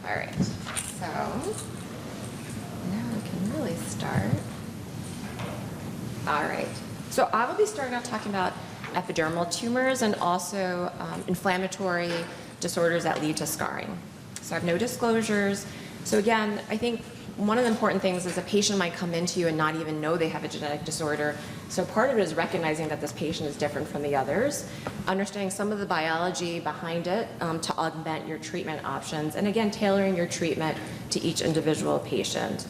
All right, so now we can really start. All right, so I will be starting out talking about epidermal tumors and also inflammatory disorders that lead to scarring. So I have no disclosures. So again, I think one of the important things is a patient might come into you and not even know they have a genetic disorder. So part of it is recognizing that this patient is different from the others, understanding some of the biology behind it to augment your treatment options, and again, tailoring your treatment to each individual patient.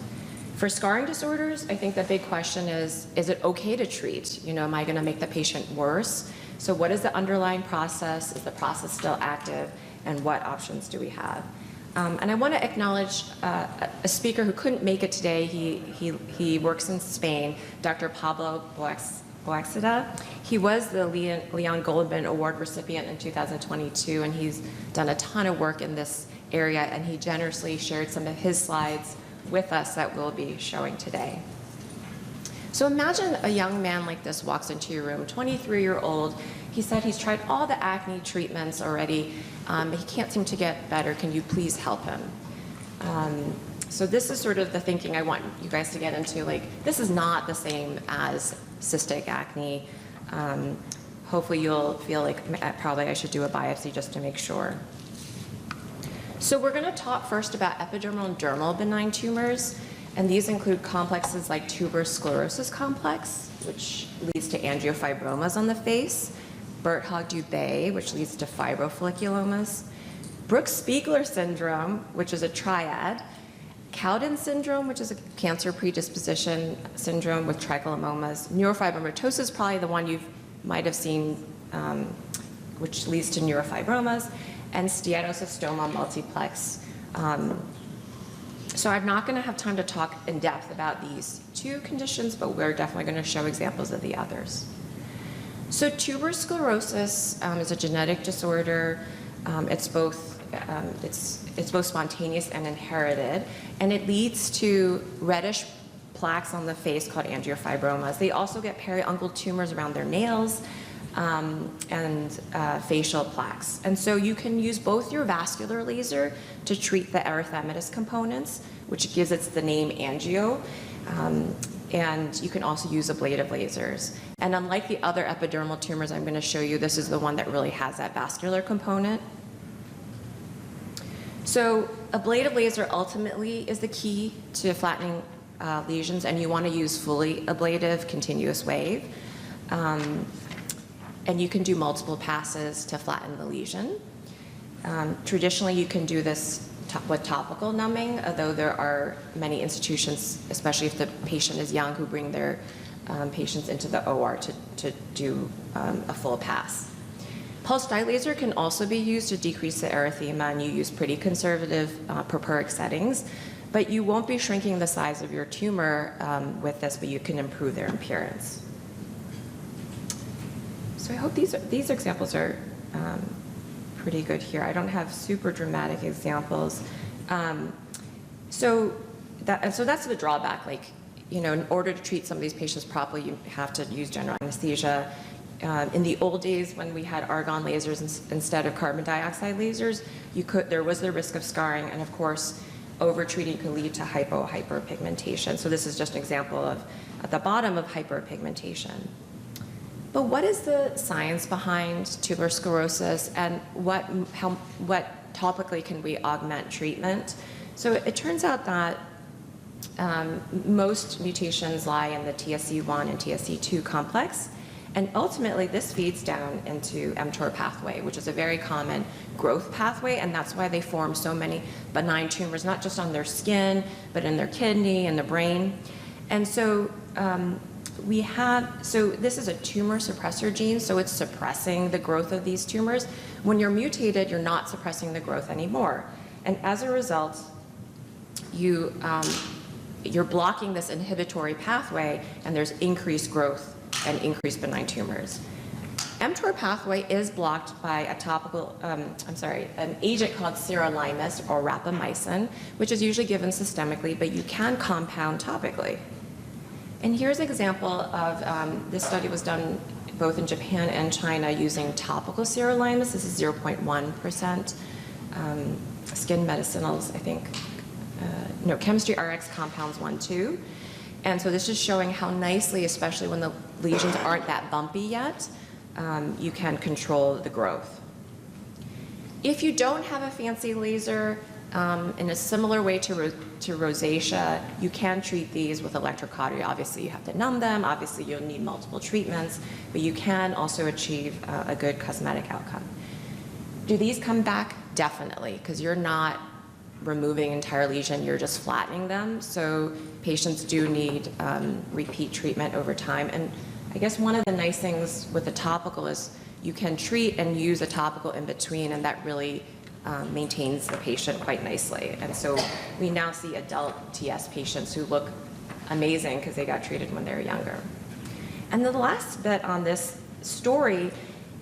For scarring disorders, I think the big question is it okay to treat? You know, am I going to make the patient worse? So what is the underlying process? Is the process still active? And what options do we have? And I want to acknowledge a speaker who couldn't make it today. He works in Spain, Dr. Pablo Boaxida. He was the Leon Goldman Award recipient in 2022, and he's done a ton of work in this area, and he generously shared some of his slides with us that we'll be showing today. So imagine a young man like this walks into your room, 23-year-old. He said he's tried all the acne treatments already. He can't seem to get better. Can you please help him? So this is sort of the thinking I want you guys to get into. Like, this is not the same as cystic acne. Hopefully you'll feel like probably I should do a biopsy just to make sure. So we're going to talk first about epidermal and dermal benign tumors. And these include complexes like tuberous sclerosis complex, which leads to angiofibromas on the face, Birt-Hogg-Dubé, which leads to fibrofolliculomas, Brooks-Spiegler syndrome, which is a triad, Cowden syndrome, which is a cancer predisposition syndrome with trichomomas, neurofibromatosis is probably the one you might have seen, which leads to neurofibromas, and steatocystoma multiplex. So I'm not going to have time to talk in depth about these two conditions, but we're definitely going to show examples of the others. So tuberous sclerosis is a genetic disorder. It's both spontaneous and inherited, and it leads to reddish plaques on the face called angiofibromas. They also get periungual tumors around their nails and facial plaques. And so you can use both your vascular laser to treat the erythematous components, which gives it the name angio, and you can also use ablative lasers. And unlike the other epidermal tumors I'm going to show you, this is the one that really has that vascular component. So ablative laser ultimately is the key to flattening lesions, and you want to use fully ablative continuous wave. And you can do multiple passes to flatten the lesion. Traditionally, you can do this with topical numbing, although there are many institutions, especially if the patient is young, who bring their patients into the OR to do a full pass. Pulsed dye laser can also be used to decrease the erythema, and you use pretty conservative purpuric settings, but you won't be shrinking the size of your tumor with this, but you can improve their appearance. So I hope these examples are pretty good here. I don't have super dramatic examples. So that's the drawback. Like, you know, in order to treat some of these patients properly, you have to use general anesthesia. In the old days, when we had argon lasers instead of carbon dioxide lasers, there was the risk of scarring, and of course, over-treating could lead to hyperpigmentation. So this is just an example of, at the bottom, of hyperpigmentation. But what is the science behind tuberous sclerosis, and what topically can we augment treatment? So it turns out that most mutations lie in the TSC1 and TSC2 complex, and ultimately this feeds down into mTOR pathway, which is a very common growth pathway, and that's why they form so many benign tumors, not just on their skin, but in their kidney and the brain. And so this is a tumor suppressor gene, so it's suppressing the growth of these tumors. When you're mutated, you're not suppressing the growth anymore. And as a result, you're blocking this inhibitory pathway, and there's increased growth and increased benign tumors. mTOR pathway is blocked by an agent called sirolimus or rapamycin, which is usually given systemically, but you can compound topically. And here's an example of, this study was done both in Japan and China using topical sirolimus. This is 0.1% Skin Medicinals, I think, no, Chemistry RX Compounds 1, 2. And so this is showing how nicely, especially when the lesions aren't that bumpy yet, you can control the growth. If you don't have a fancy laser, in a similar way to rosacea, you can treat these with electrocautery. Obviously, you have to numb them. Obviously, you'll need multiple treatments, but you can also achieve a good cosmetic outcome. Do these come back? Definitely, because you're not removing entire lesion, you're just flattening them. So patients do need repeat treatment over time. And I guess one of the nice things with the topical is you can treat and use a topical in between, and that really maintains the patient quite nicely. And so we now see adult TS patients who look amazing because they got treated when they were younger. And then the last bit on this story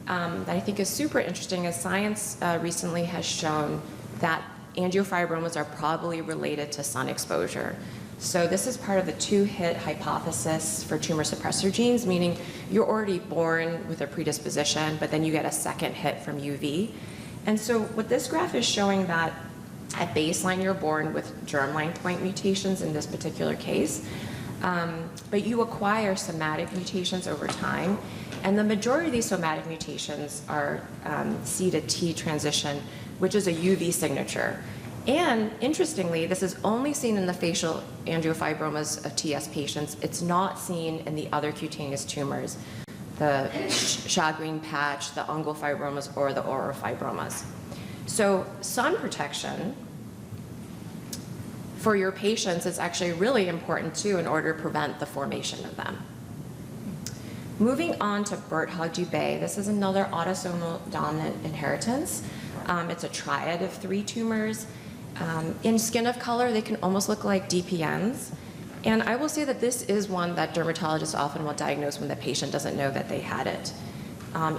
that I think is super interesting is science recently has shown that angiofibromas are probably related to sun exposure. So this is part of the two-hit hypothesis for tumor suppressor genes, meaning you're already born with a predisposition, but then you get a second hit from UV. And so what this graph is showing that at baseline you're born with germline point mutations in this particular case, but you acquire somatic mutations over time. And the majority of these somatic mutations are C to T transition, which is a UV signature. And interestingly, this is only seen in the facial angiofibromas of TS patients. It's not seen in the other cutaneous tumors, the shagreen patch, the ungual fibromas, or the orofibromas. So sun protection for your patients is actually really important too in order to prevent the formation of them. Moving on to Birt-Hogg-Dubé, this is another autosomal dominant inheritance. It's a triad of 3 tumors. In skin of color, they can almost look like DPNs. And I will say that this is one that dermatologists often will diagnose when the patient doesn't know that they had it.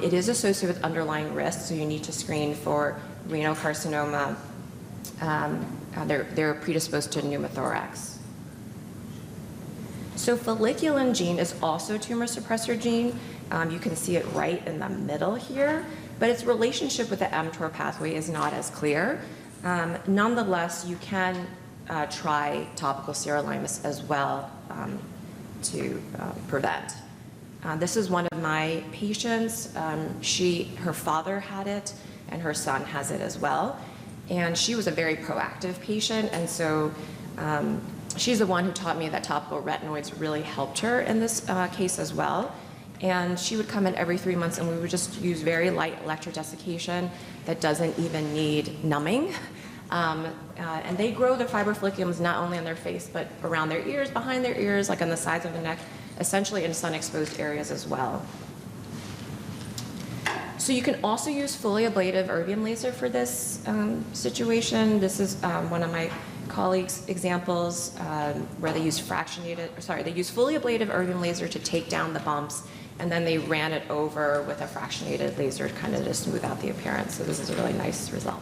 It is associated with underlying risks, so you need to screen for renal carcinoma. They're predisposed to pneumothorax. So folliculin gene is also a tumor suppressor gene. You can see it right in the middle here, but its relationship with the mTOR pathway is not as clear. Nonetheless, you can try topical sirolimus as well to prevent. This is one of my patients. Her father had it, and her son has it as well. And she was a very proactive patient, and so she's the one who taught me that topical retinoids really helped her in this case as well. And she would come in every 3 months, and we would just use very light electrodesiccation that doesn't even need numbing. And they grow their fibrofolliculums not only on their face, but around their ears, behind their ears, like on the sides of the neck, essentially in sun-exposed areas as well. So you can also use fully ablative erbium laser for this situation. This is one of my colleagues' examples where they use they use fully ablative erbium laser to take down the bumps, and then they ran it over with a fractionated laser kind of to smooth out the appearance. So this is a really nice result.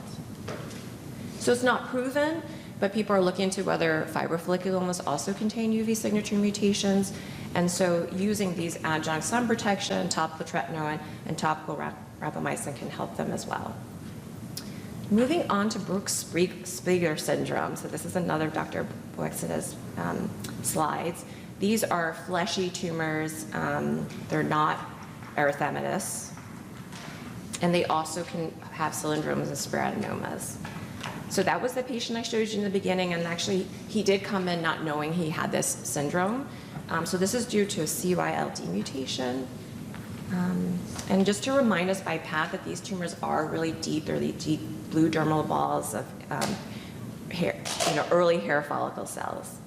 So it's not proven, but people are looking into whether fibrofolliculomas also contain UV signature mutations. And so using these adjunct sun protection, topical tretinoin, and topical rapamycin can help them as well. Moving on to Brooks-Spiegler syndrome. So this is another of Dr. Boexita's slides. These are fleshy tumors. They're not erythematous. And they also can have cylindromas and sporanomas. So that was the patient I showed you in the beginning, and actually he did come in not knowing he had this syndrome. So this is due to a CYLD mutation. And just to remind us by Pat that these tumors are really deep, they're the deep blue dermal balls of early hair follicle cells.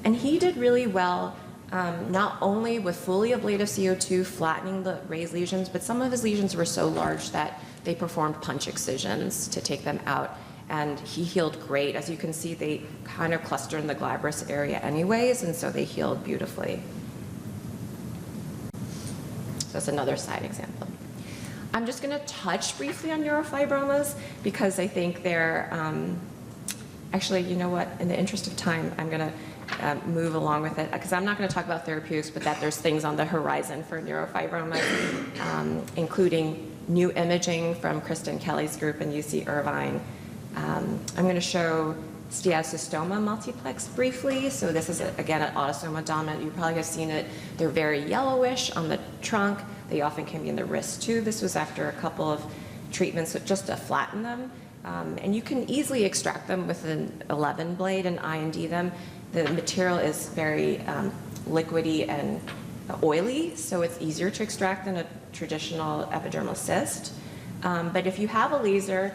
And he did really well, not only with fully ablative CO2 flattening the raised lesions, but some of his lesions were so large that they performed punch excisions to take them out, and he healed great. As you can see, they kind of cluster in the glabrous area anyways, and so they healed beautifully. So that's another side example. I'm just going to touch briefly on neurofibromas because I think they're, actually, you know what, in the interest of time, I'm going to move along with it because I'm not going to talk about therapeutics, but that there's things on the horizon for neurofibromas, including new imaging from Kristen Kelly's group in UC Irvine, I'm going to show steatocystoma multiplex briefly. So this is, again, an autosoma dominant. You probably have seen it. They're very yellowish on the trunk. They often can be in the wrist too. This was after a couple of treatments just to flatten them. And you can easily extract them with an 11 blade and IND them. The material is very liquidy and oily, so it's easier to extract than a traditional epidermal cyst. But if you have a laser,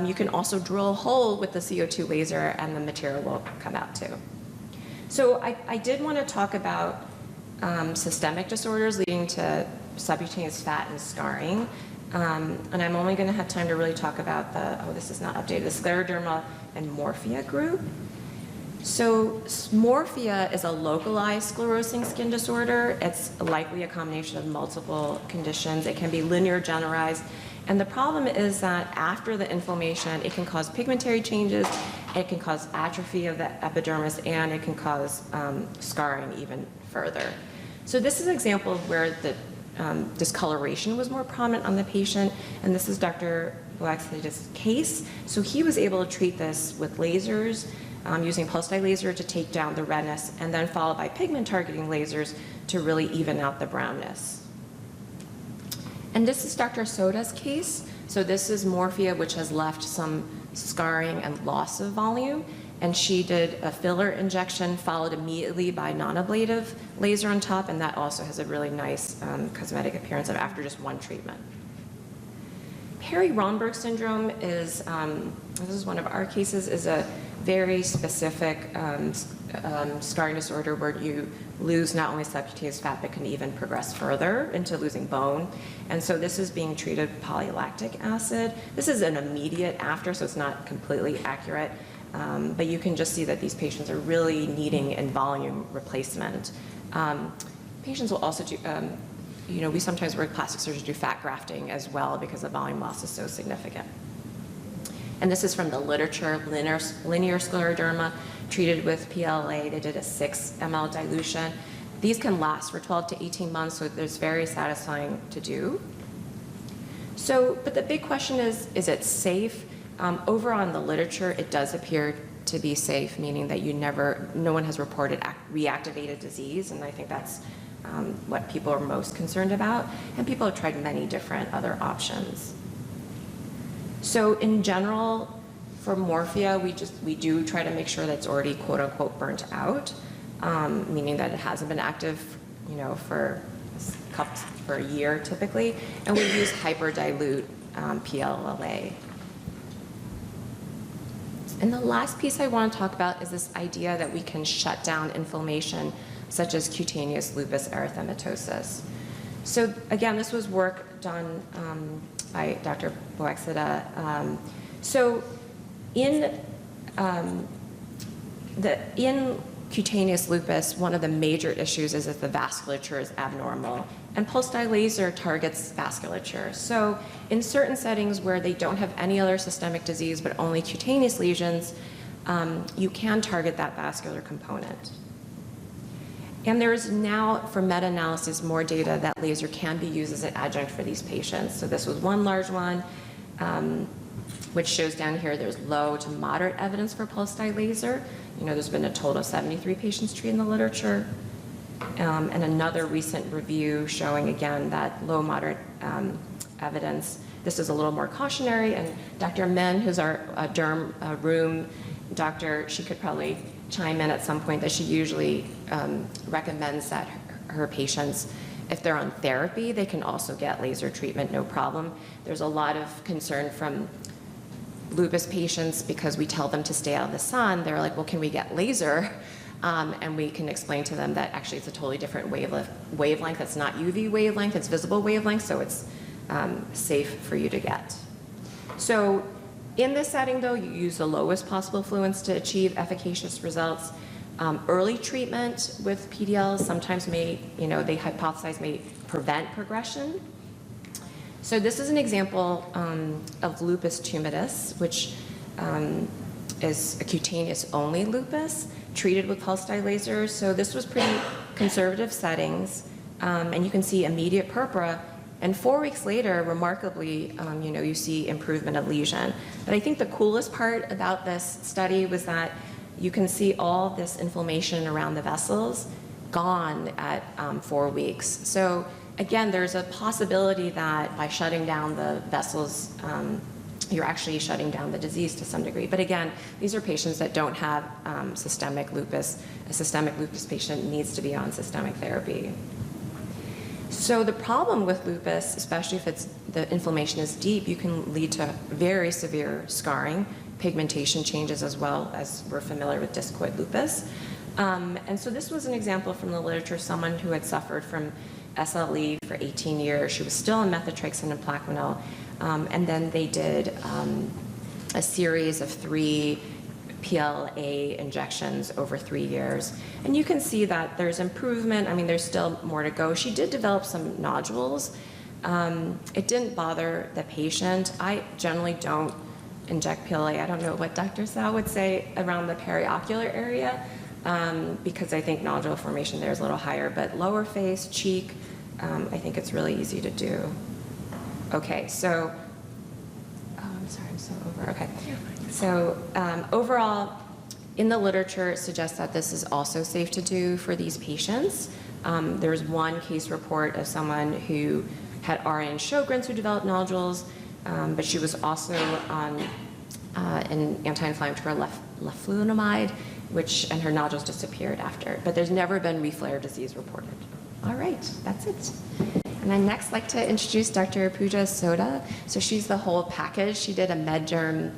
you can also drill a hole with the CO2 laser and the material will come out too. So I did want to talk about systemic disorders leading to subcutaneous fat and scarring. And I'm only going to have time to really talk about this is not updated, the scleroderma and morphea group. So morphea is a localized sclerosing skin disorder. It's likely a combination of multiple conditions. It can be linear generalized. And the problem is that after the inflammation, it can cause pigmentary changes, it can cause atrophy of the epidermis, and it can cause scarring even further. So this is an example of where the discoloration was more prominent on the patient, and this is Dr. Boaxida's case. So he was able to treat this with lasers, using pulse dye laser to take down the redness, and then followed by pigment targeting lasers to really even out the brownness. And this is Dr. Soda's case. So this is morphea, which has left some scarring and loss of volume. And she did a filler injection followed immediately by non-ablative laser on top, and that also has a really nice cosmetic appearance after just one treatment. Perry-Romberg syndrome is, this is one of our cases, is a very specific scarring disorder where you lose not only subcutaneous fat, but can even progress further into losing bone. And so this is being treated with polylactic acid. This is an immediate after, so it's not completely accurate. But you can just see that these patients are really needing in volume replacement. Patients will also do, we sometimes work plastic surgeons do fat grafting as well because the volume loss is so significant. And this is from the literature, linear scleroderma treated with PLA. They did a 6 ml dilution. These can last for 12 to 18 months, so it's very satisfying to do. So, but the big question is it safe? Over on the literature, it does appear to be safe, meaning that no one has reported reactivated disease, and I think that's what people are most concerned about. And people have tried many different other options. So in general, for morphea, we do try to make sure that it's already quote unquote burnt out, meaning that it hasn't been active, for a year typically, and we use hyperdilute PLLA. And the last piece I want to talk about is this idea that we can shut down inflammation, such as cutaneous lupus erythematosus. So again, this was work done by Dr. Boaxida. So in cutaneous lupus, one of the major issues is that the vasculature is abnormal, and pulse dye laser targets vasculature. So in certain settings where they don't have any other systemic disease but only cutaneous lesions, you can target that vascular component. And there is now, for meta-analysis, more data that laser can be used as an adjunct for these patients. So this was one large one, which shows down here there's low to moderate evidence for pulse dye laser. There's been a total of 73 patients treated in the literature. And another recent review showing, again, that low, moderate evidence. This is a little more cautionary, and Dr. Men, who's our derm room doctor, she could probably chime in at some point that she usually recommends that her patients, if they're on therapy, they can also get laser treatment, no problem. There's a lot of concern from lupus patients because we tell them to stay out of the sun. They're like, well, can we get laser? And we can explain to them that actually it's a totally different wavelength. It's not UV wavelength, it's visible wavelength, so it's safe for you to get. So in this setting, though, you use the lowest possible fluence to achieve efficacious results. Early treatment with PDLs sometimes they hypothesize may prevent progression. So this is an example of lupus tumitis, which is a cutaneous-only lupus treated with pulse dye lasers. So this was pretty conservative settings, and you can see immediate purpura And 4 weeks later, remarkably, you see improvement of lesion. But I think the coolest part about this study was that you can see all this inflammation around the vessels gone at 4 weeks. So again, there's a possibility that by shutting down the vessels, you're actually shutting down the disease to some degree. But again, these are patients that don't have systemic lupus. A systemic lupus patient needs to be on systemic therapy. So the problem with lupus, especially if the inflammation is deep, you can lead to very severe scarring, pigmentation changes as well, as we're familiar with discoid lupus. And so this was an example from the literature, someone who had suffered from SLE for 18 years. She was still on methotrexate and Plaquenil. And then they did a series of 3 PLA injections over 3 years. And you can see that there's improvement. I mean, there's still more to go. She did develop some nodules. It didn't bother the patient. I generally don't inject PLA. I don't know what Dr. Sao would say around the periocular area, because I think nodule formation there is a little higher. But lower face, cheek, I think it's really easy to do. Okay, so, I'm sorry, I'm so over. Okay, so overall, in the literature, it suggests that this is also safe to do for these patients. There's one case report of someone who had RA and Sjogren's who developed nodules, but she was also on an anti-inflammatory leflunomide, and her nodules disappeared after. But there's never been reflare disease reported. All right, that's it. And I'd next like to introduce Dr. Pooja Soda. So she's the whole package. She did a MedDerm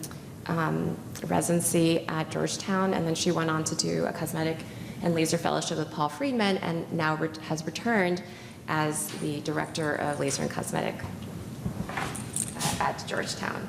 residency at Georgetown, and then she went on to do a cosmetic and laser fellowship with Paul Friedman, and now has returned as the director of laser and cosmetic at Georgetown.